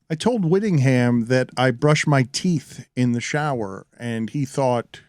I told Whittingham that I brush my teeth in the shower, and he thought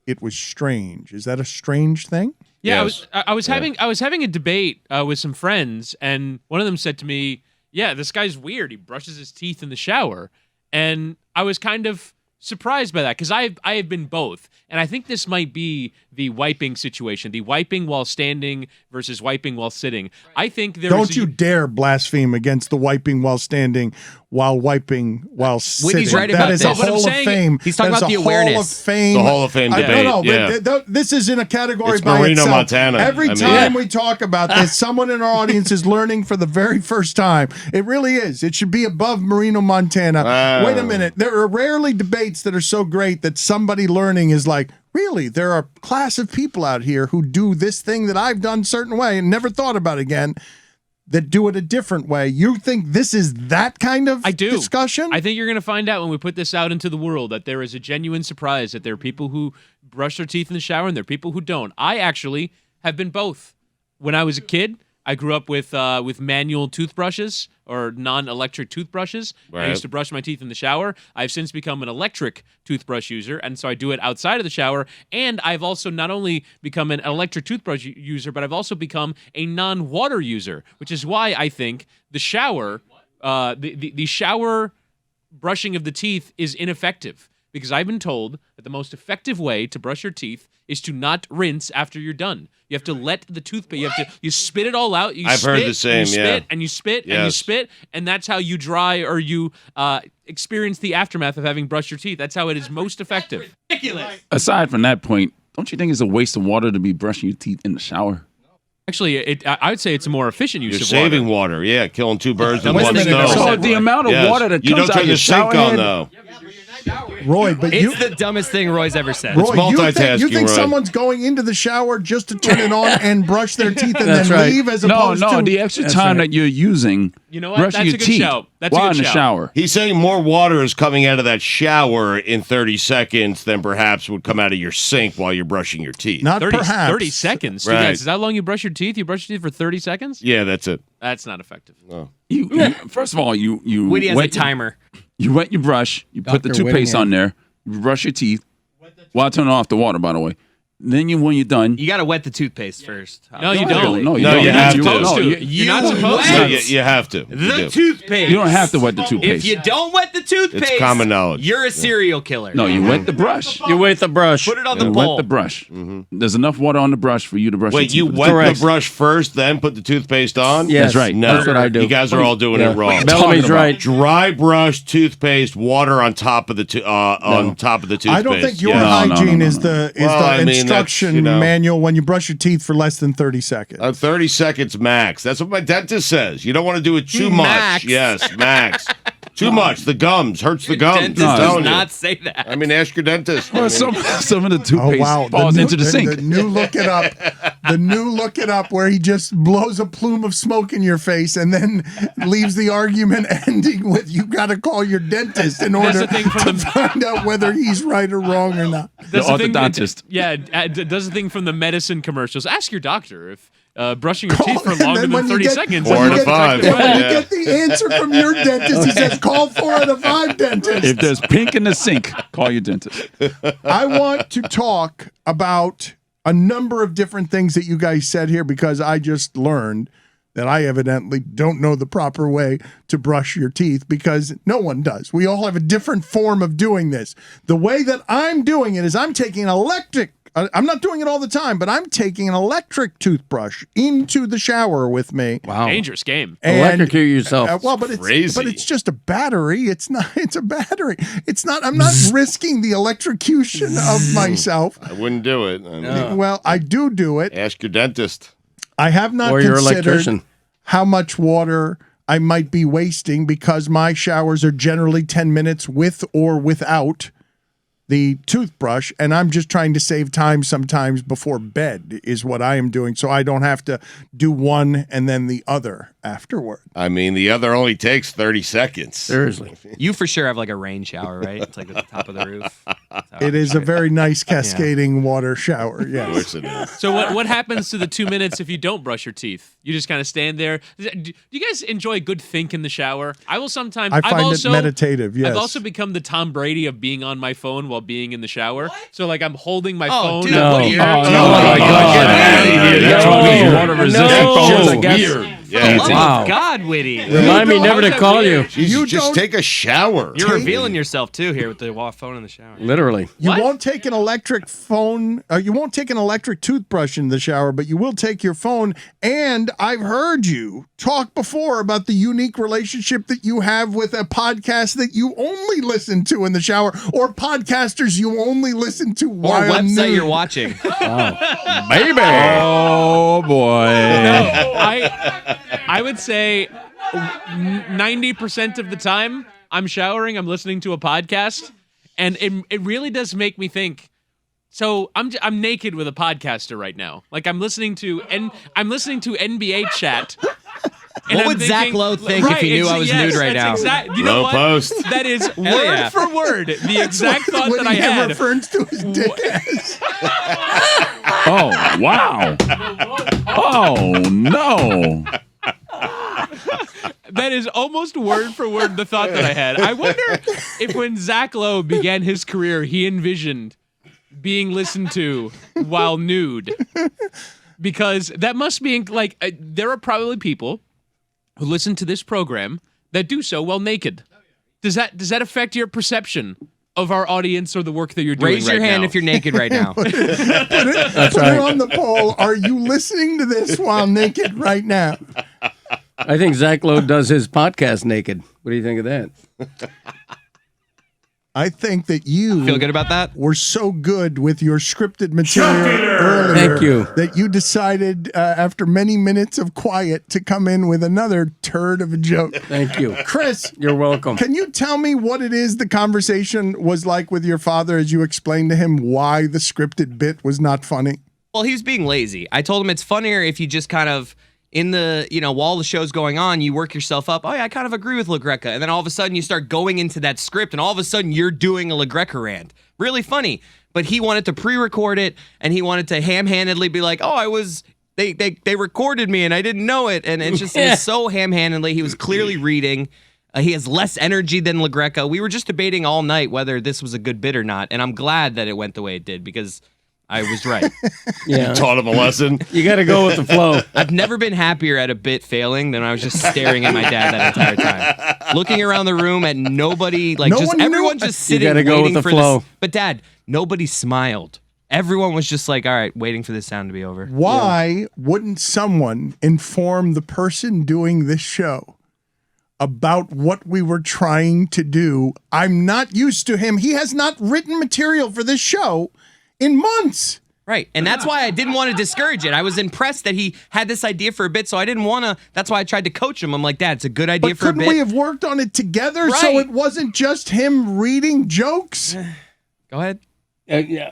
it was strange. Is that a strange thing? Yeah, Yes. I was having a debate with some friends, and one of them said to me, "Yeah, this guy's weird. He brushes his teeth in the shower," and I was kind of surprised by that because I have been both, and I think this might be the wiping situation, the wiping while standing versus wiping while sitting. I think Don't you dare blaspheme against the wiping while standing, while wiping while sitting. Whitney's right about that is this. a Hall of Fame. He's talking That is about the a awareness. Hall of Fame. The Hall of Fame debate. But this is in a category It's by Marino, itself. Montana. Every I mean, time we talk about this, someone in our audience is learning for the very first time. It really is. It should be above Marino, Montana. Wait a minute. There are rarely debates that are so great that somebody learning is like, really, there are a class of people out here who do this thing that I've done a certain way and never thought about again, that do it a different way. You think this is that kind of discussion? I think you're going to find out when we put this out into the world that there is a genuine surprise, that there are people who brush their teeth in the shower and there are people who don't. I actually have been both. When I was a kid, I grew up with manual toothbrushes or non-electric toothbrushes. Right. I used to brush my teeth in the shower. I've since become an electric toothbrush user, and so I do it outside of the shower. And I've also not only become an electric toothbrush user, but I've also become a non-water user, which is why I think the shower, the shower brushing of the teeth is ineffective. Because I've been told that the most effective way to brush your teeth is to not rinse after you're done. You have to let the toothpaste. You spit it all out. I've heard the same. You spit and you spit and you spit, and that's how you dry or you experience the aftermath of having brushed your teeth. That's how it is most effective. Ridiculous. Aside from that point, don't you think it's a waste of water to be brushing your teeth in the shower? Actually, I would say it's a more efficient use You're of saving water. Yeah, killing two birds with What's one the stone. So the amount of water that you comes don't out turn your the sink shower on head, though. Roy, but It's the dumbest thing Roy's ever said. Roy, you multitasking, think Roy. someone's going into the shower just to turn it on and brush their teeth and That's then right. leave as No, opposed to... the extra time that you're using You know what? brushing That's your a good teeth shout. That's a while good in the shout. shower. He's saying more water is coming out of that shower in 30 seconds than perhaps would come out of your sink while you're brushing your teeth. Not 30 perhaps. seconds. Right. You guys, is that how long you brush your teeth? You brush your teeth for 30 seconds? Yeah, that's it. That's not effective. You first of all, you Whitney has a wet timer. You wet your brush. You put the Dr. toothpaste Whittingham. on there. You brush your teeth. While turning off the water, by the way. Then when you're done, You got to wet the toothpaste first. No, you don't. No, you No, don't. you have You to. don't. No, You're not supposed No, to. you have to. You The do. toothpaste. You don't have to wet the If toothpaste. you don't wet the toothpaste, It's common knowledge. You're a serial killer. No, you wet the brush. You wet the brush. Put it on the You bowl. wet the brush. There's enough water on the brush for you to brush Wait, your you teeth. wet Correct. the brush first, then put the toothpaste on? Yes, That's right. No, That's what I do. You guys are all doing it wrong. Bellamy's right. Dry brush, toothpaste, water on top of the on top of the toothpaste. I don't think your Yeah. hygiene is the Well, I mean, that's, instruction you know. manual when you brush your teeth for less than 30 seconds. 30 seconds max. That's what my dentist says. You don't want to do it too much. Max. Yes, max. Too much. The gums. Hurts the gums. Dentist I'm does telling you. not say that. I mean, ask your dentist. Well, some of the Oh, toothpaste wow. falls into the sink. The new look it up. The new look it up where he just blows a plume of smoke in your face and then leaves the argument ending with you got to call your dentist in order the thing from to the- find out whether he's right or wrong or not. That's The thing- orthodontist. Yeah, does the thing from the medicine commercials. Ask your doctor if brushing your Call- teeth for and longer then than when you 30 get- seconds. Four when out you of get- five. When you Yeah. get the answer from your dentist, he says, call 4 out of 5 dentists. If there's pink in the sink, call your dentist. I want to talk about a number of different things that you guys said here because I just learned that I evidently don't know the proper way to brush your teeth because no one does. We all have a different form of doing this. The way that I'm doing it is I'm taking I'm not doing it all the time, but I'm taking an electric toothbrush into the shower with me. Wow. Dangerous game. And, Electrocute yourself. well, but Crazy. it's just a battery. It's not. It's a battery. It's not. I'm not risking the electrocution of myself. I wouldn't do it. I mean, Well, I do it. ask your dentist. I have not Or your considered electrician. how much water I might be wasting because my showers are generally 10 minutes with or without the toothbrush, and I'm just trying to save time sometimes before bed is what I am doing, so I don't have to do one and then the other. afterward. I mean, the other only takes 30 seconds. Seriously. You for sure have like a rain shower, right? It's like at the top of the roof. It is a very nice cascading water shower. Of Yes. course it is. So what happens to the 2 minutes if you don't brush your teeth? You just kind of stand there. Do you guys enjoy a good think in the shower? I will sometimes. I find it meditative. Yes. I've also become the Tom Brady of being on my phone while being in the shower. So like I'm holding my phone. dude, No. what Oh, are you- no, Oh, my God. Get out of here. That's what means water resistant No. phones, I No. guess. Weird. Yeah. Oh, Wow. God, Witty. Remind me never to call you. You just don't- take a shower. You're revealing yourself too here with the phone in the shower. Literally. You What? won't take an electric phone. You won't take an electric toothbrush in the shower, but you will take your phone. And I've heard you talk before about the unique relationship that you have with a podcast that you only listen to in the shower, or podcasters you only listen to Or while website nude. you're watching. Baby. Oh, boy. I would say 90% of the time I'm showering, I'm listening to a podcast, and it really does make me think. So I'm naked with a podcaster right now. Like I'm listening to NBA chat. And What I'm would Zach thinking- Lowe think if he knew I was nude right now? You know Low what? post. That is Hell word yeah. for word the exact thought What that I he had. refers to his dick as. Oh, wow. Oh, no. That is almost word for word the thought that I had. I wonder if when Zach Lowe began his career, he envisioned being listened to while nude. Because that must be like there are probably people who listen to this program that do so while naked. Does that affect your perception of our audience or the work that you're doing Raise your right hand now? if you're naked right now. Put it on the poll. Are you listening to this while naked right now? I think Zach Lowe does his podcast naked. What do you think of that? I think that you Feel good about that? were so good with your scripted material earlier Thank you. that you decided after many minutes of quiet to come in with another turd of a joke. Thank you. Chris, You're welcome. can you tell me what it is the conversation was like with your father as you explained to him why the scripted bit was not funny? Well, he was being lazy. I told him it's funnier if you just kind of, in the, while the show's going on, you work yourself up. Oh, yeah, I kind of agree with LaGreca. And then all of a sudden you start going into that script and all of a sudden you're doing a LaGreca rant. Really funny. But he wanted to pre-record it and he wanted to ham-handedly be like, oh, they recorded me and I didn't know it. And it's just, it was so ham-handedly. He was clearly reading. He has less energy than LaGreca. We were just debating all night whether this was a good bit or not. And I'm glad that it went the way it did because I was right. Yeah. Taught him a lesson. You got to go with the flow. I've never been happier at a bit failing than I was just staring at my dad that entire time. Looking around the room at nobody, like No just one knew- everyone just sitting gotta go waiting with the for flow. this. But Dad, nobody smiled. Everyone was just like, all right, waiting for this sound to be over. Why wouldn't someone inform the person doing this show about what we were trying to do? I'm not used to him. He has not written material for this show in months. Right. And that's why I didn't want to discourage it. I was impressed that he had this idea for a bit, so I didn't want to. That's why I tried to coach him. I'm like, Dad, it's a good idea But for a couldn't bit. we have worked on it together so Right. it wasn't just him reading jokes? Go ahead. Yeah.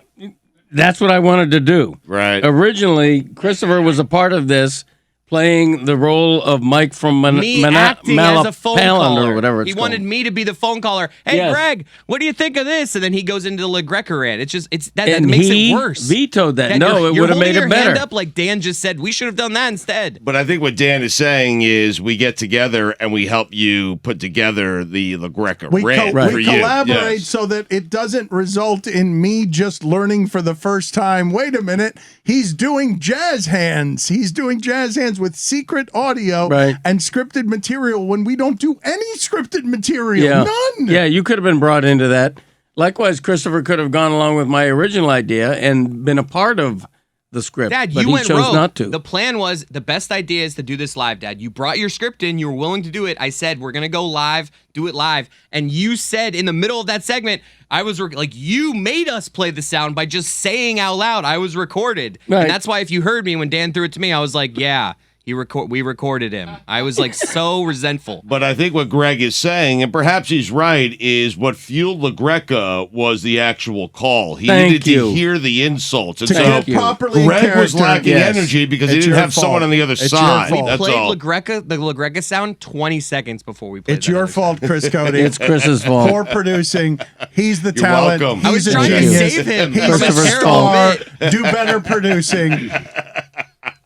That's what I wanted to do. Right. Originally, Christopher was a part of this, playing the role of Mike from Me acting as a phone caller. or whatever it's he called. wanted me to be the phone caller. Hey, Yes. Greg, what do you think of this? And then he goes into the LaGreca rant. It's just that and makes he it worse. vetoed that. Dad, No, you're- it you're would have made holding it your hand better. up like Dan just said. We should have done that instead. But I think what Dan is saying is we get together and we help you put together the LaGreca We, rant we for you. collaborate Yes. so that it doesn't result in me just learning for the first time. Wait a minute. He's doing jazz hands. He's doing jazz hands with secret audio Right. and scripted material when we don't do any scripted material. Yeah. None. Yeah, you could have been brought into that. Likewise, Christopher could have gone along with my original idea and been a part of the script. Dad, but you he went chose rogue. not to. The plan was the best idea is to do this live, Dad. You brought your script in. You were willing to do it. I said, we're going to go live, do it live. And you said in the middle of that segment, I was like, you made us play the sound by just saying out loud, I was recorded. Right. And that's why if you heard me when Dan threw it to me, I was like, yeah, We recorded him. I was like so resentful. But I think what Greg is saying, and perhaps he's right, is what fueled LaGreca was the actual call. He needed to hear the insults. And To so get properly in Greg was character, lacking yes. energy because he It's didn't your have someone fault. on the other It's your side. fault. That's Played all. the LaGreca sound 20 seconds before we played It's your fault, Chris Cote. It's Chris's fault. For producing. He's the You're talent. welcome. He's I was a trying to genius. save him He's from a a Christopher's star. fault. Do better producing.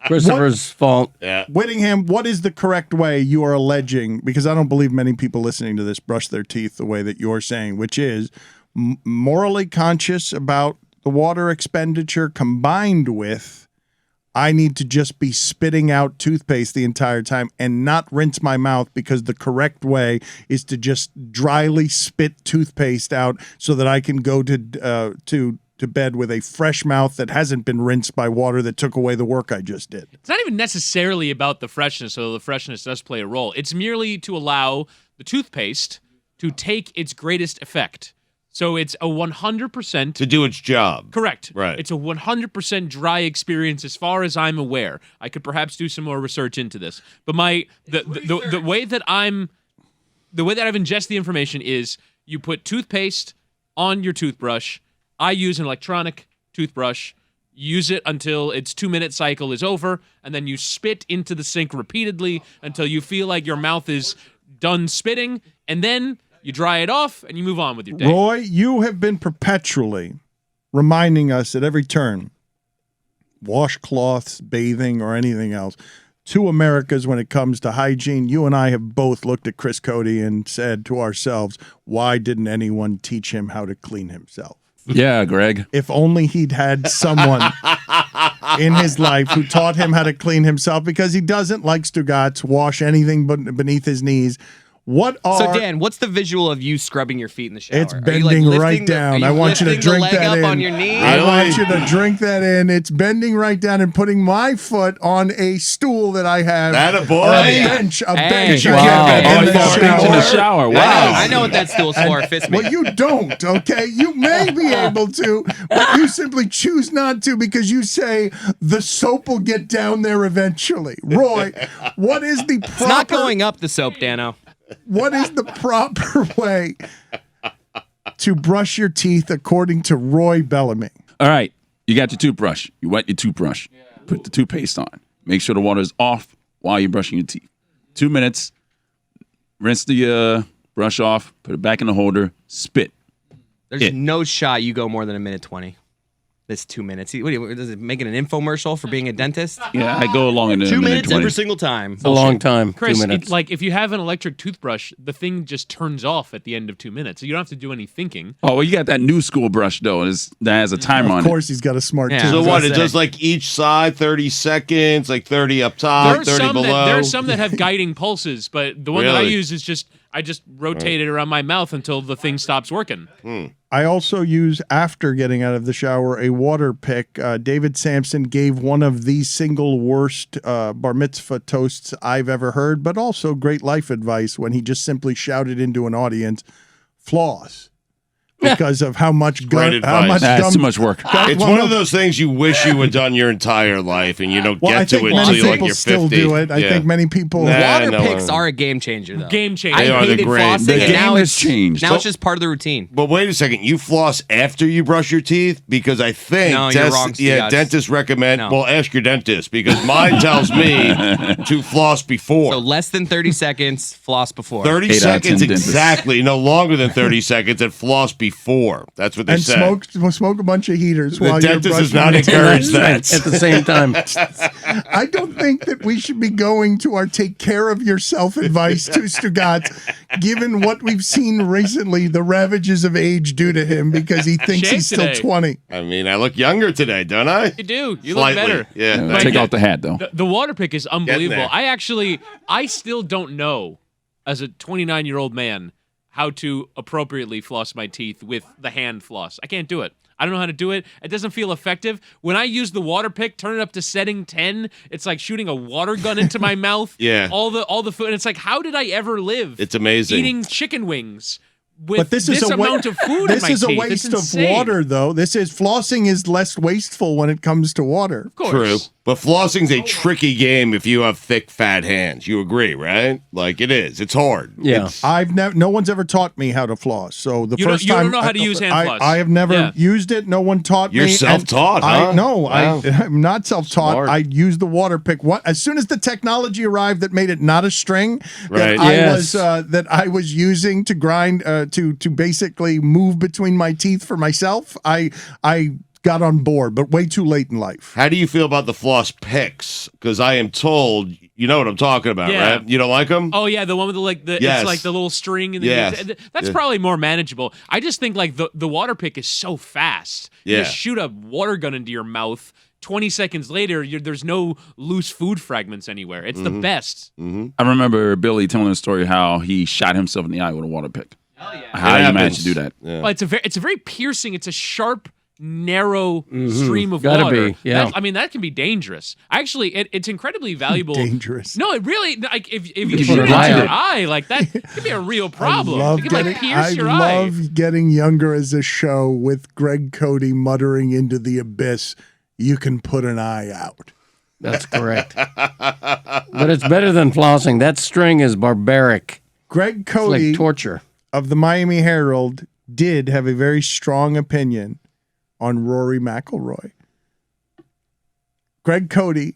Christopher's fault. Yeah. Whittingham, what is the correct way you are alleging? Because I don't believe many people listening to this brush their teeth the way that you're saying, which is morally conscious about the water expenditure combined with I need to just be spitting out toothpaste the entire time and not rinse my mouth, because the correct way is to just dryly spit toothpaste out so that I can go to bed with a fresh mouth that hasn't been rinsed by water that took away the work I just did. It's not even necessarily about the freshness, although the freshness does play a role. It's merely to allow the toothpaste to take its greatest effect. So it's a 100%... To do its job. Correct. Right. It's a 100% dry experience as far as I'm aware. I could perhaps do some more research into this. But the way that I've ingested the information is you put toothpaste on your toothbrush. I use an electronic toothbrush. Use it until its 2-minute cycle is over, and then you spit into the sink repeatedly until you feel like your mouth is done spitting, and then you dry it off and you move on with your day. Roy, you have been perpetually reminding us at every turn, washcloths, bathing, or anything else, two Americas when it comes to hygiene. You and I have both looked at Chris Cote and said to ourselves, why didn't anyone teach him how to clean himself? Yeah, Greg. If only he'd had someone in his life who taught him how to clean himself, because he doesn't, like Stugotz, wash anything but beneath his knees. So Dan, what's the visual of you scrubbing your feet in the shower? It's Are you, bending lifting right down. Are I want you to lifting the drink leg that up in. on your knee? I want you to drink that in. It's bending right down and putting my foot on a stool that I have. Attaboy. Or a bench. A bench. Wow. I have Oh, in you the got bench in the shower. Wow. I know what that stool's for. It fits me. Well, you don't, okay? You may be able to, but you simply choose not to because you say the soap will get down there eventually. Roy, what is the proper... It's not going up the soap, Dano. What is the proper way to brush your teeth according to Roy Bellamy? All right. You got your toothbrush. You wet your toothbrush. Put the toothpaste on. Make sure the water is off while you're brushing your teeth. 2 minutes. Rinse the brush off. Put it back in the holder. Spit. There's no shot you go more than 1:20. This 2 minutes. What is it making an infomercial for being a dentist? Yeah, I go along in a 2 minute minutes 20. every single time. It's a long time. Chris, 2 minutes. it's like if you have an electric toothbrush, the thing just turns off at the end of 2 minutes. So you don't have to do any thinking. Oh, well, you got that new school brush, though. That has a timer on Of it. course, he's got a smart Yeah. tooth. So I was what? gonna It say. does like each side 30 seconds, like 30 up There top, are 30 below. some that have guiding pulses, but the one that I Really? use is I just rotate it around my mouth until the thing stops working. I also use, after getting out of the shower, a water pick. David Sampson gave one of the single worst bar mitzvah toasts I've ever heard, but also great life advice when he just simply shouted into an audience, "Floss," because of how much Great how advice. much That's gum. too much work. It's one of those things you wish you had done your entire life, and you don't Well, I get to think it until many you're like people you're 50. still do it. I Yeah. think many people. Nah. Water no, picks no. are a game changer, though. Game changer. I They are the hated great- flossing, The and game now has it's changed. Now it's just part of the routine. But wait a second, you floss after you brush your teeth? Because I think No, you're wrong, Stugotz. dentists recommend. No. Well, ask your dentist because mine tells me to floss before. So less than 30 seconds, floss before. 30 8 out of 10 seconds dentists. exactly, no longer than 30 seconds, and floss before. That's what they And say. smoke a bunch of heaters The while you're dentist brushing does not your teeth. encourage that. At the same time. I don't think that we should be going to our take care of yourself advice to Stugotz, given what we've seen recently, the ravages of age do to him because he thinks Shave he's still today. 20. I mean, I look younger today, don't I? You do. You look Slightly. better. Yeah. Yeah, thank take you. off the hat, though. The water pick is unbelievable. there. I still don't know, as a 29-year-old man, how to appropriately floss my teeth with the hand floss. I can't do it. I don't know how to do it. It doesn't feel effective. When I use the water pick, turn it up to setting 10, it's like shooting a water gun into my mouth. Yeah. All the food. And it's like, how did I ever live? It's amazing. Eating chicken wings with But this is a amount of food in This my is a teeth. waste It's of insane. water, though. Flossing is less wasteful when it comes to water. Of course. True. But flossing's a tricky game if you have thick, fat hands. You agree, right? Like it is. It's hard. Yeah. No one's ever taught me how to floss. So the first you time don't know how to use hand floss. I have never used it. No one taught me. You're self-taught, huh? No, Wow. I'm not self-taught. Smart. I used the water pick. As soon as the technology arrived that made it not a string Right. that I was using to grind to basically move between my teeth for myself, I got on board, but way too late in life. How do you feel about the Floss Pics? Because I am told you know what I'm talking about, Yeah. right? You don't like them? Oh yeah, the one with Yes. it's like the little string and Yes. that's probably more manageable. I just think like the water pick is so fast. You Yeah. just shoot a water gun into your mouth. 20 seconds later, there's no loose food fragments anywhere. It's the best. I remember Billy telling a story how he shot himself in the eye with a water pick. Hell yeah. How do you manage to do that? Well, it's a very piercing. It's a sharp, narrow stream of Gotta water. be, yeah. That can be dangerous. Actually, it's incredibly valuable. Dangerous. No, it really like if you could shoot it put into an your eye, like that could be a real problem. I love It could like pierce I your eye. love getting younger as a show with Greg Cote muttering into the abyss. You can put an eye out. That's correct. But it's better than flossing. That string is barbaric. Greg It's Cote like torture. of the Miami Herald did have a very strong opinion on Rory McIlroy. Greg Cote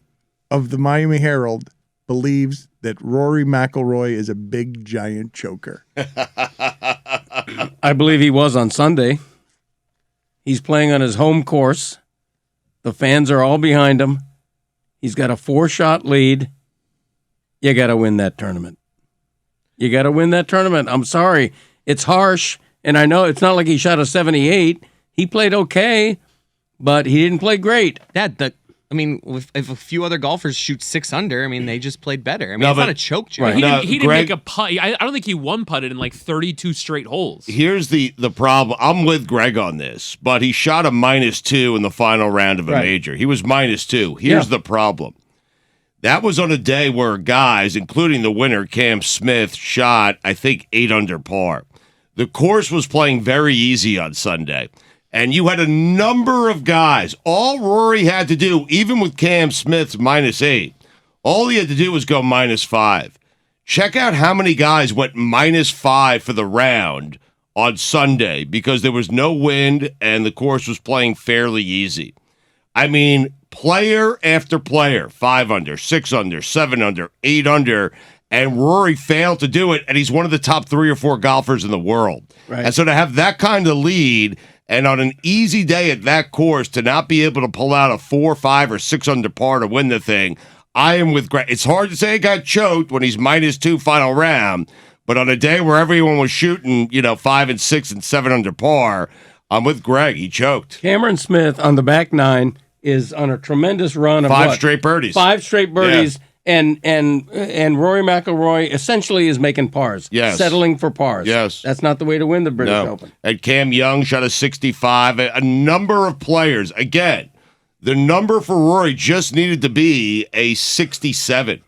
of the Miami Herald believes that Rory McIlroy is a big, giant choker. I believe he was on Sunday. He's playing on his home course. The fans are all behind him. He's got a 4-shot lead. You got to win that tournament. You got to win that tournament. I'm sorry. It's harsh, and I know it's not like he shot a 78. He played okay, but he didn't play great. If a few other golfers shoot 6 under, they just played better. No, it's but- not a choke job. Right. He No, didn't Greg- make a putt. I don't think he one putted in like 32 straight holes. Here's the problem. I'm with Greg on this, but he shot a -2 in the final round of a Right. major. He was -2. Here's Yeah. the problem. That was on a day where guys, including the winner, Cam Smith, shot, I think, 8 under par. The course was playing very easy on Sunday. And you had a number of guys. All Rory had to do, even with Cam Smith's -8, all he had to do was go -5. Check out how many guys went -5 for the round on Sunday because there was no wind and the course was playing fairly easy. Player after player, 5 under, 6 under, 7 under, 8 under, and Rory failed to do it, and he's one of the top 3 or 4 golfers in the world. Right. And so to have that kind of lead and on an easy day at that course to not be able to pull out a 4, 5, or 6 under par to win the thing, I am with Greg. It's hard to say he got choked when he's -2 final round, but on a day where everyone was shooting, 5 and 6 and 7 under par, I'm with Greg. He choked. Cameron Smith on the back 9 is on a tremendous run of 5 what? straight birdies. 5 straight birdies. And Rory McIlroy essentially is making pars. Yes. Settling for pars. Yes. That's not the way to win the British Open. And Cam Young shot a 65. A number of players. Again, the number for Rory just needed to be a 67.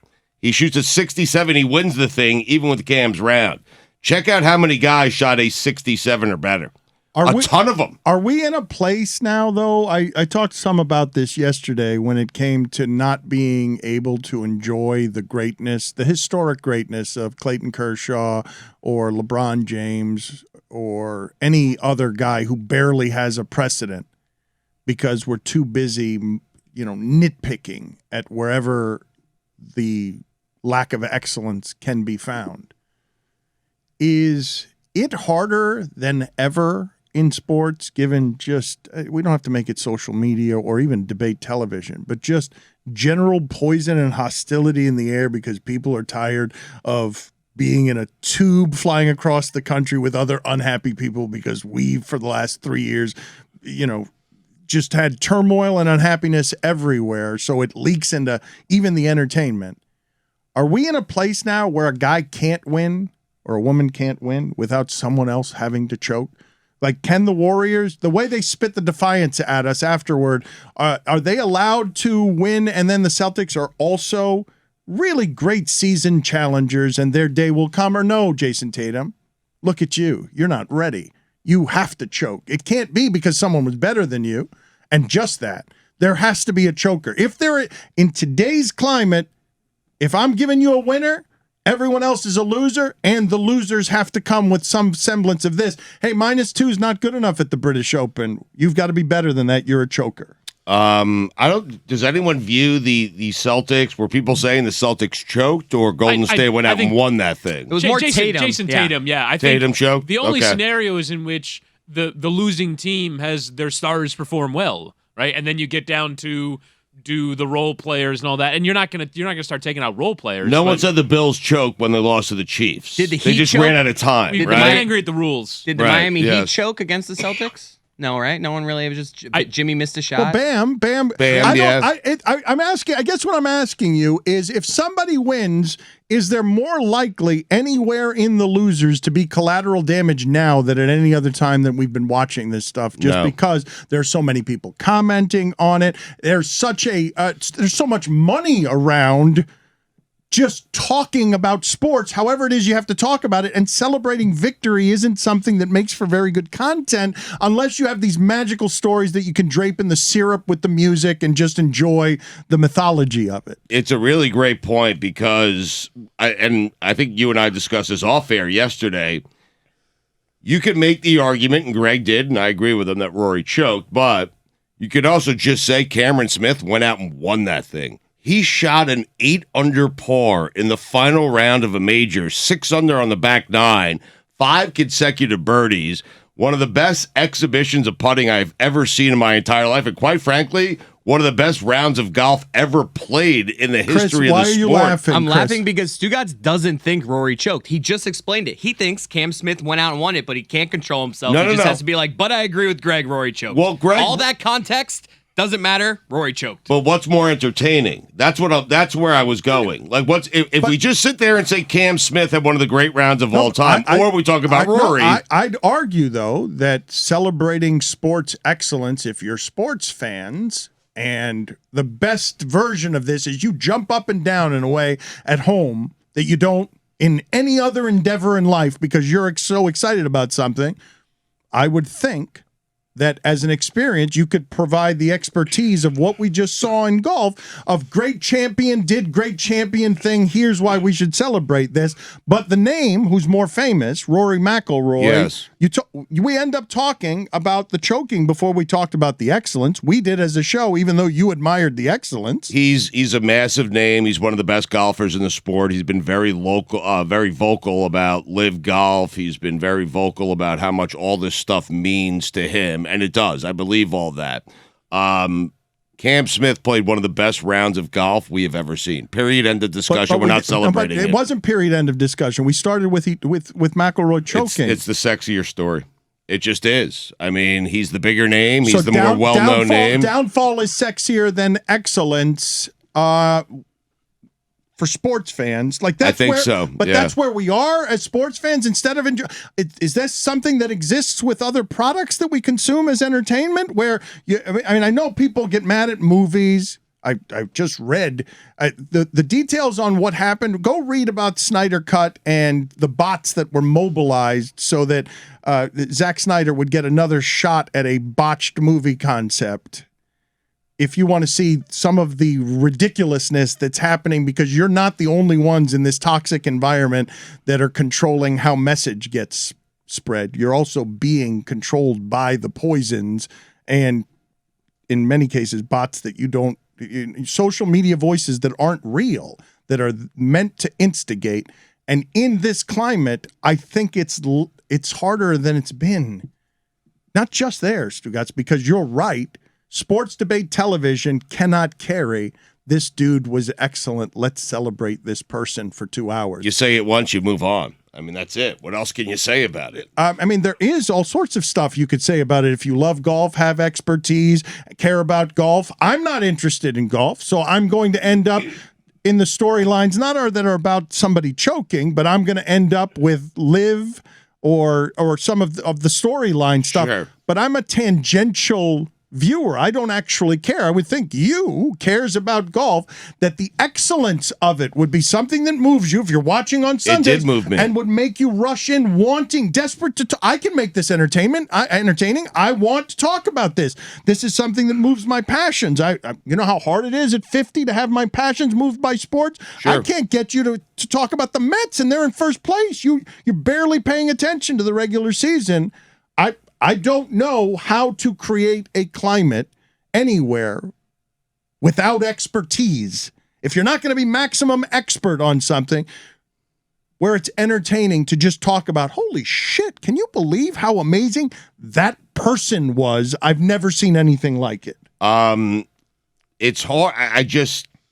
He shoots a 67. He wins the thing, even with Cam's round. Check out how many guys shot a 67 or better. A ton of them. Are we in a place now, though? I talked some about this yesterday when it came to not being able to enjoy the greatness, the historic greatness of Clayton Kershaw or LeBron James or any other guy who barely has a precedent because we're too busy, nitpicking at wherever the lack of excellence can be found. Is it harder than ever in sports, given just, we don't have to make it social media or even debate television, but just general poison and hostility in the air because people are tired of being in a tube flying across the country with other unhappy people because we, for the last 3 years, just had turmoil and unhappiness everywhere. So it leaks into even the entertainment. Are we in a place now where a guy can't win or a woman can't win without someone else having to choke? Like, can the Warriors, the way they spit the defiance at us afterward, are they allowed to win? And then the Celtics are also really great season challengers and their day will come. Or no, Jason Tatum, look at you. You're not ready. You have to choke. It can't be because someone was better than you. And just that. There has to be a choker. If there, in today's climate, if I'm giving you a winner, everyone else is a loser, and the losers have to come with some semblance of this. Hey, -2 is not good enough at the British Open. You've got to be better than that. You're a choker. Does anyone view the Celtics? Were people saying the Celtics choked, or Golden State went out and won that thing? It was more Tatum. Jason Tatum, yeah. I think Tatum choked? The only Okay. scenario is in which the losing team has their stars perform well, right? And then you get down to do the role players and all that, and you're not gonna start taking out role players. No but one said the Bills choked when they lost to the Chiefs. Did the they Heat just choke? ran out of time, I'm right? angry at the rules. Did the Right, Miami Heat yes. choke against the Celtics? No, right? No one really. It was just Jimmy missed a shot. Well, Bam. I'm asking. I guess what I'm asking you is, if somebody wins, is there more likely anywhere in the losers to be collateral damage now than at any other time that we've been watching this stuff? Just No. because there's so many people commenting on it, there's so much money around. Just talking about sports, however it is you have to talk about it, and celebrating victory isn't something that makes for very good content unless you have these magical stories that you can drape in the syrup with the music and just enjoy the mythology of it. It's a really great point, because I think you and I discussed this off air yesterday. You could make the argument, and Greg did, and I agree with him, that Rory choked, but you could also just say Cameron Smith went out and won that thing. He shot an 8 under par in the final round of a major, 6 under on the back nine, 5 consecutive birdies. One of the best exhibitions of putting I've ever seen in my entire life, and quite frankly, one of the best rounds of golf ever played in the history of the sport. Why are you laughing? I'm Chris? laughing because Stugotz doesn't think Rory choked. He just explained it. He thinks Cam Smith went out and won it, but he can't control himself. He just has to be like, but I agree with Greg, Rory choked. Well, Greg, all that context doesn't matter. Rory choked. But what's more entertaining? That's where I was going. Like, if we just sit there and say Cam Smith had one of the great rounds of all time, or we talk about Rory. I'd argue, though, that celebrating sports excellence, if you're sports fans, and the best version of this is you jump up and down in a way at home that you don't in any other endeavor in life because you're so excited about something, I would think that as an experience, you could provide the expertise of what we just saw in golf, of great champion did great champion thing. Here's why we should celebrate this. But the name, who's more famous, Rory McIlroy, yes. We end up talking about the choking before we talked about the excellence. We did as a show, even though you admired the excellence. He's a massive name. He's one of the best golfers in the sport. He's been very vocal about live golf. He's been very vocal about how much all this stuff means to him. And it does. I believe all that. Cam Smith played one of the best rounds of golf we have ever seen. Period. End of discussion. We're not celebrating it. It wasn't period. End of discussion. We started with McIlroy choking. It's the sexier story. It just is. I mean, he's the bigger name. He's the more well-known name. Downfall is sexier than excellence. For sports fans, like that's I think so. But that's where we are as sports fans. Instead of is this something that exists with other products that we consume as entertainment? Where I know people get mad at movies. I just read the details on what happened. Go read about Snyder Cut and the bots that were mobilized so that Zack Snyder would get another shot at a botched movie concept. If you want to see some of the ridiculousness that's happening, because you're not the only ones in this toxic environment that are controlling how message gets spread. You're also being controlled by the poisons and, in many cases, bots that you don't, social media voices that aren't real, that are meant to instigate. And in this climate, I think it's harder than it's been. Not just there, Stugotz, because you're right. Sports debate television cannot carry this dude was excellent. Let's celebrate this person for 2 hours. You say it once, you move on. I mean, that's it. What else can you say about it? I mean, there is all sorts of stuff you could say about it. If you love golf, have expertise, care about golf. I'm not interested in golf, so I'm going to end up in the storylines, that are about somebody choking, but I'm going to end up with live or some of the storyline stuff. Sure. But I'm a tangential viewer, I don't actually care. I would think you, who cares about golf, that the excellence of it would be something that moves you if you're watching on Sundays. It did move me. And would make you rush in wanting, desperate to I can make this entertaining. I want to talk about this. This is something that moves my passions. I you know how hard it is at 50 to have my passions moved by sports? Sure. I can't get you to talk about the Mets, and they're in first place. You're barely paying attention to the regular season. I don't know how to create a climate anywhere without expertise. If you're not going to be maximum expert on something, where it's entertaining to just talk about, holy shit, can you believe how amazing that person was? I've never seen anything like it. It's hard.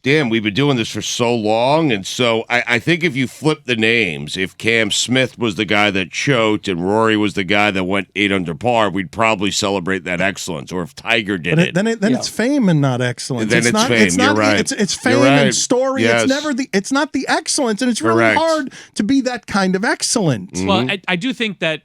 Dan, we've been doing this for so long, and so I think if you flip the names, if Cam Smith was the guy that choked and Rory was the guy that went 8 under par, we'd probably celebrate that excellence. Or if Tiger did it. Then it's fame and not excellence. Then it's fame. You're right. It's fame You're right. and story. Yes. It's not the excellence, and it's really Correct. hard to be that kind of excellent. Well, I do think that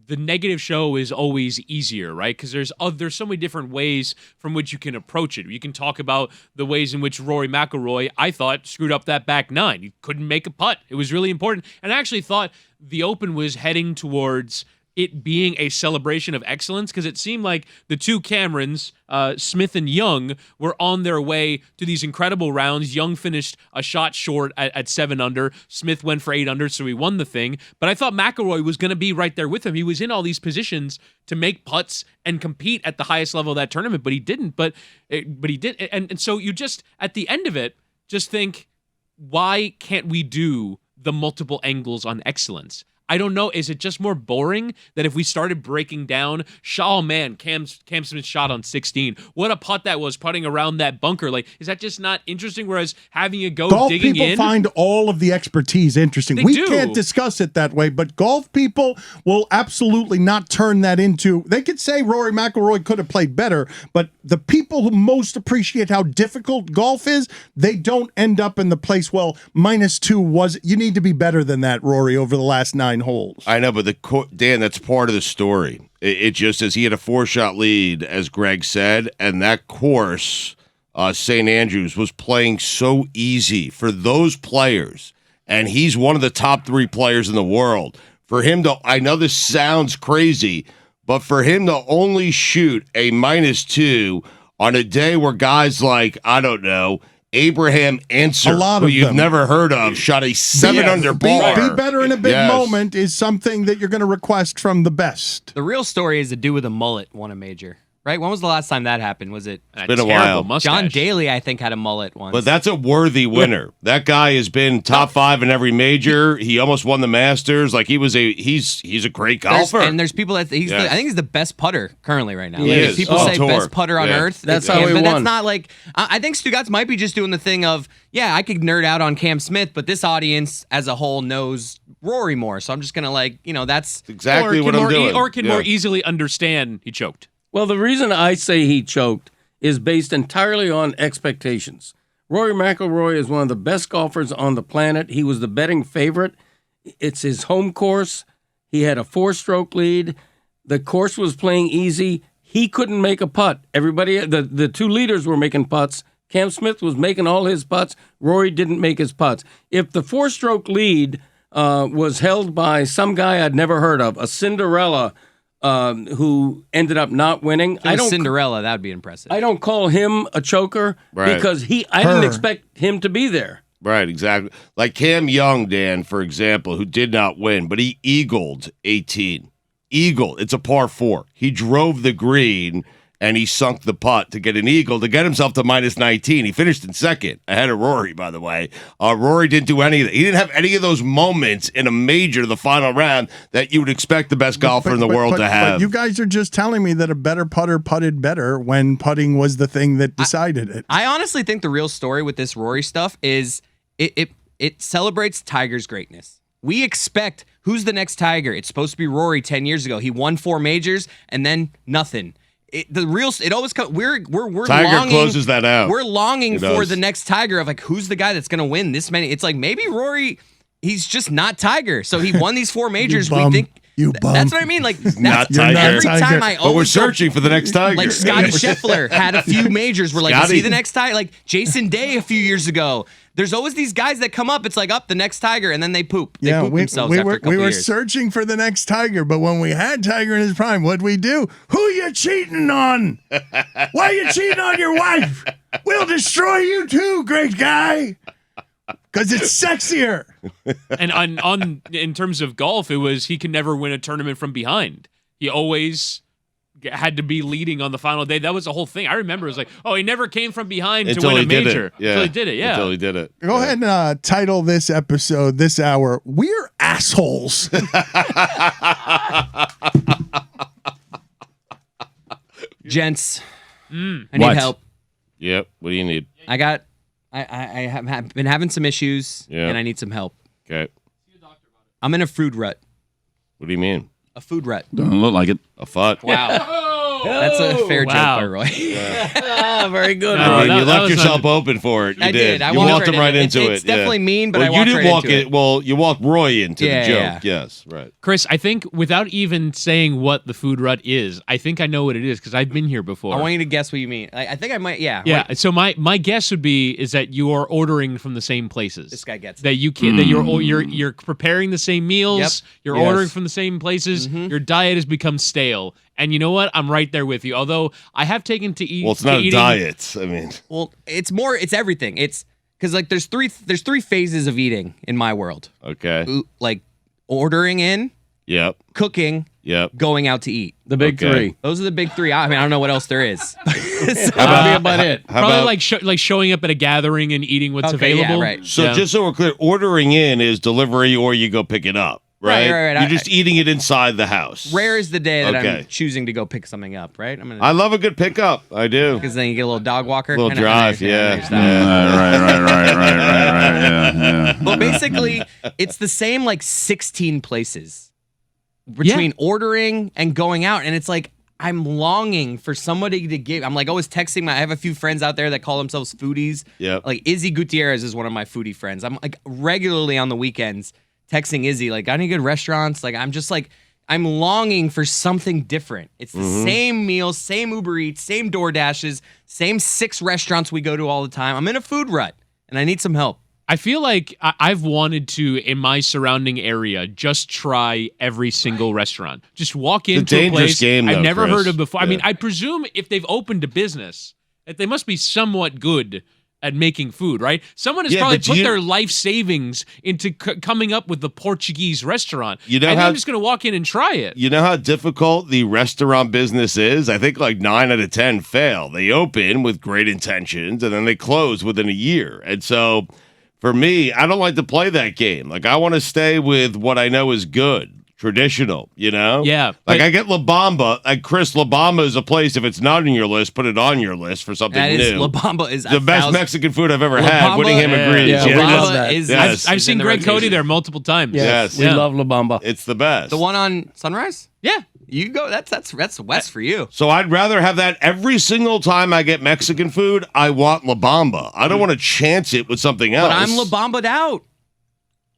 the negative show is always easier, right? Because there's so many different ways from which you can approach it. You can talk about the ways in which Rory McIlroy, I thought, screwed up that back nine. He couldn't make a putt. It was really important. And I actually thought the Open was heading towards it being a celebration of excellence, because it seemed like the two Camerons, Smith and Young, were on their way to these incredible rounds. Young finished a shot short at 7 under. Smith went for 8 under, so he won the thing. But I thought McIlroy was going to be right there with him. He was in all these positions to make putts and compete at the highest level of that tournament, but he didn't. But he did, and so you just, at the end of it, just think, why can't we do the multiple angles on excellence? I don't know. Is it just more boring that if we started breaking down, oh man, Cam Smith's shot on 16, what a putt that was, putting around that bunker. Like, is that just not interesting? Whereas having a go golf digging people in, find all of the expertise interesting. They We do. can't discuss it that way, but golf people will absolutely not turn that into. They could say Rory McIlroy could have played better, but the people who most appreciate how difficult golf is, they don't end up in the place. Well, -2 was. You need to be better than that, Rory, over the last 9 holes. I know, but Dan, that's part of the story. It just says he had a 4-shot lead, as Greg said, and that course, St. Andrews, was playing so easy for those players, and he's one of the top 3 players in the world. For him to, I know this sounds crazy, but for him to only shoot a -2 on a day where guys like, I don't know, Abraham Answer, A lot who of you've them. never heard of, shot a 7 under par. Be better in a big Yes. moment is something that you're going to request from the best. The real story is the dude with a mullet won a major, right? When was the last time that happened? Was it been a while. John Daly? I think had a mullet once. But that's a worthy winner. That guy has been top 5 in every major. He almost won the Masters. Like he's a great golfer. There's people that I think he's the best putter currently right now. He Like, is. if people Oh, say tour. best putter on Yeah. earth. That's it's how him. he But won. that's not like I think Stugotz might be just doing the thing of, yeah, I could nerd out on Cam Smith, but this audience as a whole knows Rory more. So I'm just gonna that's exactly or what can I'm doing. or can Yeah. more easily understand he choked. Well, the reason I say he choked is based entirely on expectations. Rory McIlroy is one of the best golfers on the planet. He was the betting favorite. It's his home course. He had a 4-stroke lead. The course was playing easy. He couldn't make a putt. Everybody, the 2 leaders were making putts. Cam Smith was making all his putts. Rory didn't make his putts. If the 4-stroke lead was held by some guy I'd never heard of, a Cinderella, who ended up not winning. I don't Cinderella. That would be impressive. I don't call him a choker Right. because I didn't expect him to be there. Right, exactly. Like Cam Young, Dan, for example, who did not win, but he eagled 18. It's a par 4. He drove the green and he sunk the putt to get an eagle to get himself to -19. He finished in second, ahead of Rory, by the way. Rory didn't do any of that. He didn't have any of those moments in a major, the final round, that you would expect the best golfer in the world to have. But you guys are just telling me that a better putter putted better when putting was the thing that decided it. I honestly think the real story with this Rory stuff is it celebrates Tiger's greatness. We expect who's the next Tiger. It's supposed to be Rory 10 years ago. He won 4 majors and then nothing. It always comes. We're Tiger longing, closes that out. We're longing He for does. the next Tiger of like who's the guy that's going to win this many. It's like maybe Rory. He's just not Tiger. So he won these 4 majors. We bum. think You bum. That's what I mean. Like Not that's Tiger. every time I But we're always go- searching for the next Tiger. Like Scotty Scheffler had a few majors. We're like, is Scotty. he the next Tiger? Like Jason Day a few years ago. There's always these guys that come up. It's like, up the next Tiger, and then they poop. They poop themselves after a couple we were years. searching for the next Tiger, but when we had Tiger in his prime, what'd we do? Who you cheating on? Why you cheating on your wife? We'll destroy you too, great guy. Because it's sexier. And on in terms of golf, it was he can never win a tournament from behind. He always had to be leading on the final day. That was the whole thing. I remember it was like, oh, he never came from behind to win a major. Until he did it, yeah. Until he did it. Go ahead and title this episode, this hour, We're Assholes. Gents, I need What? help. Yep. What do you need? I have been having some issues, Yeah. and I need some help. Okay. I'm in a food rut. What do you mean? A food rut. Doesn't look like it. A fuck. Wow. That's a fair Wow. joke by Roy. Very good. No, I mean, that- you that left was yourself open for it. You I did. I you walked walked him right into It's it. definitely mean, but well, I you walked didn't right walk into it. Well, you walked Roy into Yeah, the joke. yeah. Yes, right. Chris, I think without even saying what the food rut is, I think I know what it is because I've been here before. I want you to guess what you mean. I think I might. Yeah. Yeah. Wait, So my guess would be is that you are ordering from the same places. this guy gets it. That you can that you're preparing the same meals. Yep. You're Yes. ordering from the same places. Your diet has become stale. And you know what? I'm right there with you. Although I have taken to eat. Well, it's to not a eating- diet. I mean, Well, it's more. It's everything. It's because like there's three phases of eating in my world. okay. Like ordering in, Yep. cooking, Yep. going out to eat. The big Okay. three. Those are the big three. I mean, I don't know what else there is. So- That'll be about it. How Probably about like showing up at a gathering and eating what's Okay, yeah, available. right. so? Yeah. Just so we're clear, ordering in is delivery, or you go pick it up. Right. Right. You're just eating it inside the house. Rare is the day that Okay. I'm choosing to go pick something up. Right. I'm gonna. I love a good pickup. I do. Because then you get a little dog walker. A little I know- I drive, understand, I yeah. understand. Right. Yeah. But basically, it's the same like 16 places between ordering and going out. And it's like, I'm longing for somebody to give. I'm like always texting I have a few friends out there that call themselves foodies. Yep. Like Izzy Gutierrez is one of my foodie friends. I'm like regularly on the weekends texting Izzy, like, got any good restaurants? Like, I'm just like, I'm longing for something different. It's the same meals, same Uber Eats, same DoorDashes, same 6 restaurants we go to all the time. I'm in a food rut and I need some help. I feel like I've wanted to, in my surrounding area, just try every single restaurant. Just walk into a dangerous place game, I've though, never Chris. heard of before. I mean, Yeah. I presume if they've opened a business, that they must be somewhat good at making food, right? Someone has Yeah, probably but put you- their life savings into coming up with the Portuguese restaurant. You know and how- I'm just going to walk in and try it. You know how difficult the restaurant business is? I think like 9 out of 10 fail. They open with great intentions and then they close within a year. And so for me, I don't like to play that game. Like I want to stay with what I know is good. Traditional, you know? Yeah, Like but- I get La Bamba. Like Chris, La Bamba is a place, if it's not on your list, put it on your list for something That is, new. La Bamba is the best Mexican food I've ever had. Bamba- Whittingham Yeah, agrees. yeah, Yeah, we it's- love that. Yes. I've seen Greg Cote there multiple times. Yes. We Yeah. love La Bamba. It's the best. The one on Sunrise? Yeah. You go. That's west for you. So I'd rather have that every single time I get Mexican food. I want La Bamba. I don't want to chance it with something else. But I'm La Bamba'd out.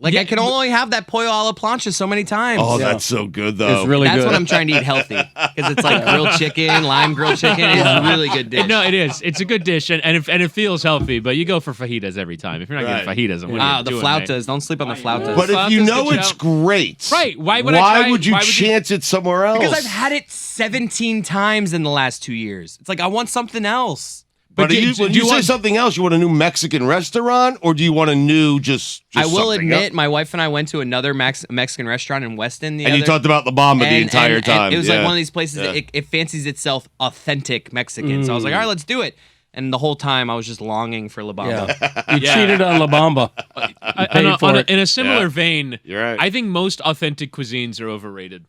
Like Yeah, I can only have that pollo a la plancha so many times. Oh, Yeah. that's so good though. It's really That's good. what I'm trying to eat healthy because it's like grilled chicken, lime grilled chicken. It's a really good dish. No, it is. It's a good dish, and it feels healthy. But you go for fajitas every time. If you're not Right. getting fajitas, what are you The doing, flautas. mate? Don't sleep on the flautas. But if you Flautas know get you it's out. great, Right. Why would I try- would you why would you- chance it somewhere else? because I've had it 17 times in the last 2 years. It's like I want something else. But do when you you say want- something else, you want a new Mexican restaurant, or do you want a new just I will something admit, else? my wife and I went to another Mexican restaurant in Weston the And other. you talked about La Bamba the entire time. It was Yeah. like one of these places Yeah. that it fancies itself authentic Mexican. So I was like, all right, let's do it. And the whole time I was just longing for La Bamba. You cheated on La Bamba. paid for it. In a similar Yeah. vein, You're right. I think most authentic cuisines are overrated.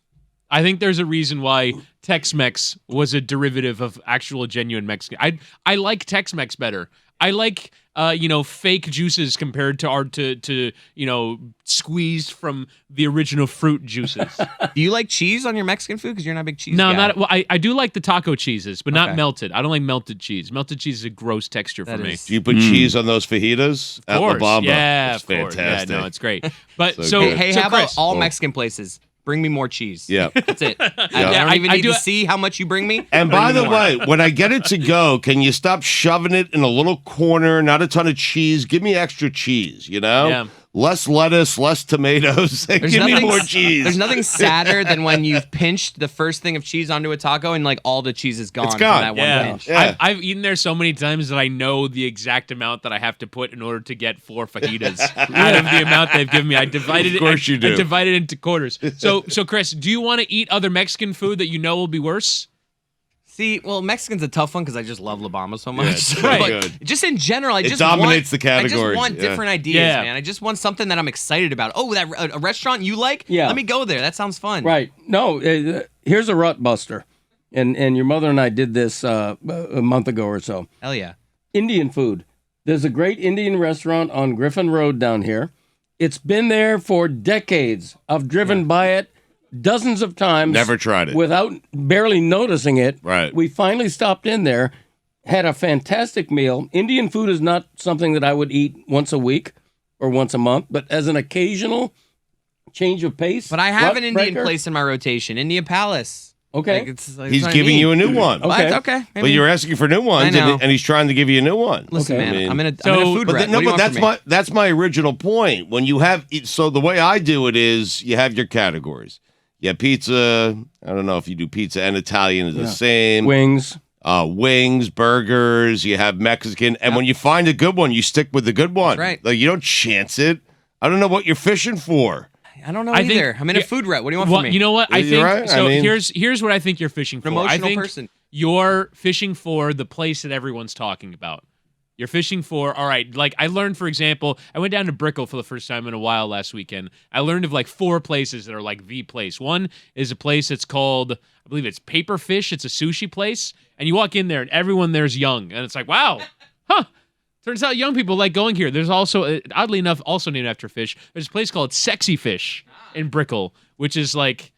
I think there's a reason why Tex-Mex was a derivative of actual genuine Mexican. I like Tex-Mex better. I like fake juices compared to squeezed from the original fruit juices. Do you like cheese on your Mexican food? Because you're not a big cheese No, guy. not well. I do like the taco cheeses, but not Okay. melted. I don't like melted cheese. Melted cheese is a gross texture for That me. is- Do you put cheese on those fajitas Of course, at La Bamba? yeah, That's of course. fantastic. Yeah, no, it's great. But So so, good. Hey, so how Chris, about all Mexican places? Bring me more cheese. Yeah. That's it. I don't even need to see how much you bring me. And by the way, when I get it to go, can you stop shoving it in a little corner? Not a ton of cheese. Give me extra cheese, you know? Yeah. Less lettuce, less tomatoes. Give me more cheese. There's nothing sadder than when you've pinched the first thing of cheese onto a taco and like all the cheese is gone. It's gone. From that one pinch. Yeah. I've eaten there so many times that I know the exact amount that I have to put in order to get 4 fajitas out of the amount they've given me. I divided it. Of course you do. I divided it into quarters. So Chris, do you want to eat other Mexican food that you know will be worse? See, well, Mexican's a tough one because I just love La Bamba so much. it's Right. really good. Just in general, I It just dominates want, the category. I just want Yeah. different ideas, Yeah. man. I just want something that I'm excited about. Oh, that a restaurant you like? Yeah. Let me go there. That sounds fun. Right. No, here's a rut buster. And your mother and I did this a month ago or so. Hell yeah. Indian food. There's a great Indian restaurant on Griffin Road down here. It's been there for decades. I've driven by it dozens of times. Never tried it. Without barely noticing it. Right. We finally stopped in there, had a fantastic meal. Indian food is not something that I would eat once a week or once a month, but as an occasional change of pace. But I have rut an Indian breaker. place in my rotation, Indian Palace. Okay. Like, it's He's giving you a new one. Okay. Okay. But you're asking for new ones, I know. and he's trying to give you a new one. Listen, Okay. man. I mean- I'm in a So- food But rut. no, What do you but want from me? that's my original point. When you have so the way I do it is you have your categories. Yeah, pizza. I don't know if you do pizza and Italian is the same. Wings. Wings, burgers. You have Mexican, and when you find a good one, you stick with the good one. That's right. Like you don't chance it. I don't know what you're fishing for. I don't know I think- either. I'm in a yeah, food rut. What do you want Well, from me? you know what? I You're think right. so. I mean- Here's what I think you're fishing for. An I emotional think person. you're fishing for the place that everyone's talking about. You're fishing for, all right, like I learned, for example, I went down to Brickell for the first time in a while last weekend. I learned of like 4 places that are like the place. One is a place that's called, I believe it's Paper Fish. It's a sushi place. And you walk in there and everyone there's young. And it's like, wow, turns out young people like going here. There's also, oddly enough, also named after fish, there's a place called Sexy Fish in Brickell, which is like,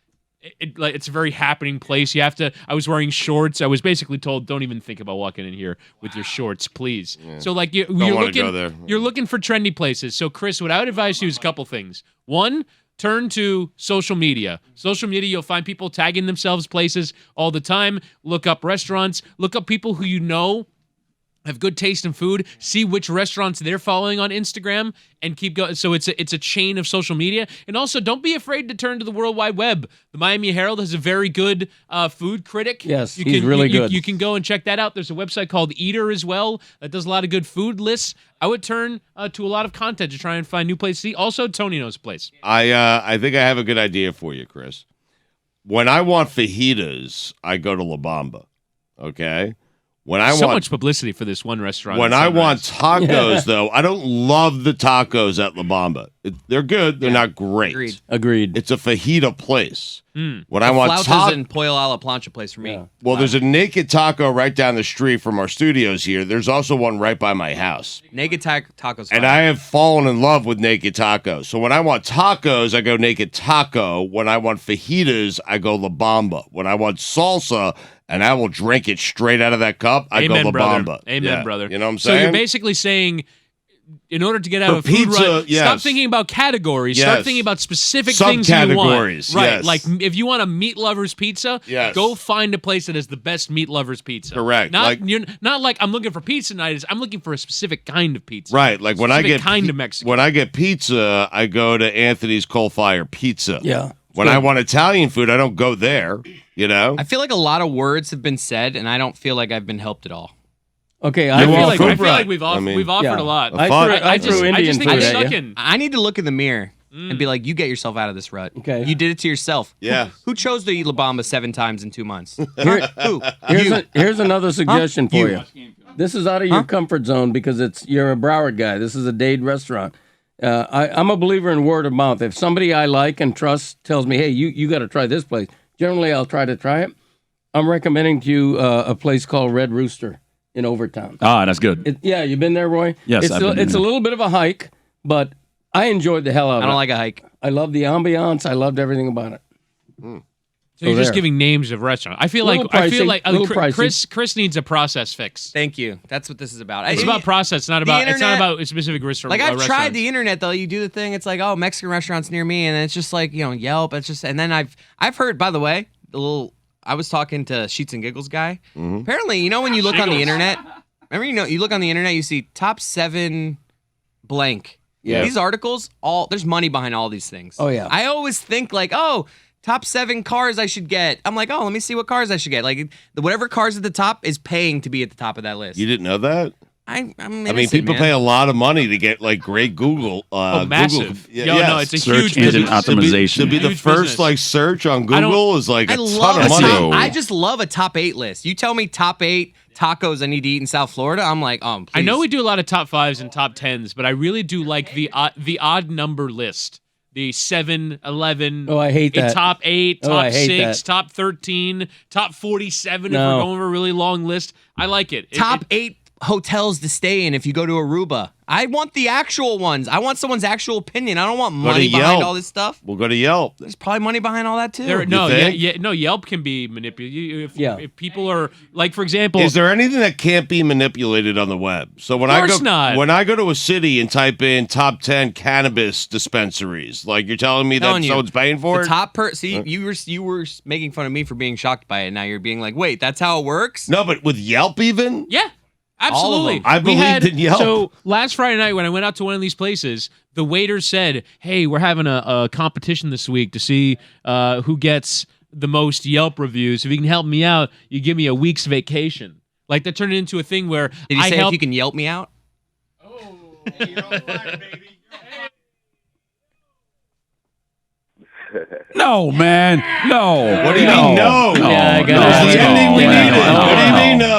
it's a very happening place. You have to. I was wearing shorts. I was basically told, "Don't even think about walking in here with your shorts, please." Yeah. So, like, you're wanna looking, go there. you're looking for trendy places. So, Chris, what I would advise you is a couple things. One, turn to social media. Social media, you'll find people tagging themselves places all the time. Look up restaurants. Look up people who you know have good taste in food, see which restaurants they're following on Instagram, and keep going. So it's a chain of social media. And also, don't be afraid to turn to the World Wide Web. The Miami Herald has a very good food critic. Yes, he's really good. You can go and check that out. There's a website called Eater as well that does a lot of good food lists. I would turn to a lot of content to try and find new places to eat. Also, Tony knows a place. I think I have a good idea for you, Chris. When I want fajitas, I go to La Bamba. Okay. When I So want much publicity for this one restaurant. When at I want Sunrise. tacos, though, I don't love the tacos at La Bamba. They're good. They're not great. Agreed. Agreed. It's a fajita place. When I want Flautas and Pollo a la Plancha place for me. Yeah. well, there's a Naked Taco right down the street from our studios here. There's also one right by my house. Naked tacos. And I have fallen in love with Naked Taco. So when I want tacos, I go Naked Taco. When I want fajitas, I go La Bamba. When I want salsa, and I will drink it straight out of that cup, I Amen, go La brother. Bamba. Amen, Yeah. brother. You know what I'm So saying? you're basically saying, in order to get out For of a food pizza, rut, stop yes. thinking about categories. Yes. Start thinking about specific things you want. Subcategories, Right. yes. Like if you want a meat lovers pizza, Yes. go find a place that has the best meat lovers pizza. Correct. Not Like- you're not like I'm looking for pizza night. I'm looking for a specific kind of pizza. Right, like when I Specific get kind of Mexican. when I get pizza, I go to Anthony's Coal Fire Pizza. Yeah. When I want Italian food, I don't go there. You know, I feel like a lot of words have been said, and I don't feel like I've been helped at all. Okay. You're I welcome. feel like we've I mean- we've offered Yeah. a lot. I Fun. threw, I threw Indian just think food you're at you. sucking. I need to look in the mirror and be like, you get yourself out of this rut. Okay. You did it to yourself. Yeah. Who chose to eat La Bamba 7 times in 2 months? Here- Who? Here's another suggestion for you. This is out of your comfort zone because you're a Broward guy. This is a Dade restaurant. I'm a believer in word of mouth. If somebody I like and trust tells me, hey, you got to try this place, generally I'll try to try it. I'm recommending to you a place called Red Rooster in Overtown. Ah, that's good. Yeah, you been there, Roy? Yes, it's I've been it's a there. little bit of a hike, but I enjoyed the hell out of it. I don't like a hike. I love the ambiance. I loved everything about it. So you're just there. giving names of restaurants. I feel Little like little pricey. Chris needs a process fix. Thank you. That's what this is about. It's about process, not about. It's not internet- about a specific restaurant. Like I've tried restaurants. the internet though. You do the thing. It's like, oh, Mexican restaurants near me, and it's just like, you know, Yelp. It's just, and then I've heard, by the way, I was talking to Sheets and Giggles guy. Apparently, you know, when you look on the internet, remember, you look on the internet, you see top 7 blank. Yeah. These articles, there's money behind all these things. Oh, yeah. I always think like, oh, top 7 cars I should get. I'm like, oh, let me see what cars I should get. Like whatever cars at the top is paying to be at the top of that list. You didn't know that? I'm I mean, innocent, people man. pay a lot of money to get like great Google. Massive. Google, No, it's a Search huge engine business. optimization. To be the Huge first business. like search on I don't- Google is like a I ton love of money. top- I just love a top 8 list. You tell me top 8 tacos I need to eat in South Florida. I'm like, please. I know we do a lot of top 5s and top 10s, but I really do like the odd number list. The 7, 11. Oh, I hate a that. Top 8, Oh, top I hate 6, that. top 13, top 47 if No. we're going over a really long list. I like it. top 8 hotels to stay in if you go to Aruba. I want the actual ones. I want someone's actual opinion. I don't want money behind Yelp. all this stuff. We'll go to Yelp. There's probably money behind all that too. think? Yelp can be manipulated. Yeah. If people are like, for example, Is there anything that can't be manipulated on the web? So when I course go not. when I go to a city and type in top 10 cannabis dispensaries, like you're telling me that Telling you, someone's paying for the it? top see, you were making fun of me for being shocked by it. Now you're being like, wait, that's how it works? No, but with Yelp even? yeah. Absolutely. them. I believed in Yelp. So last Friday night when I went out to one of these places, the waiter said, "Hey, we're having a competition this week to see who gets the most Yelp reviews. If you can help me out, you give me a week's vacation." Like that turned it into a thing where Did he I say help. if you can Yelp me out? No, man. No. What do you mean no? Yeah, I got no, it. That's the No, ending we no, needed. no, What do you mean no?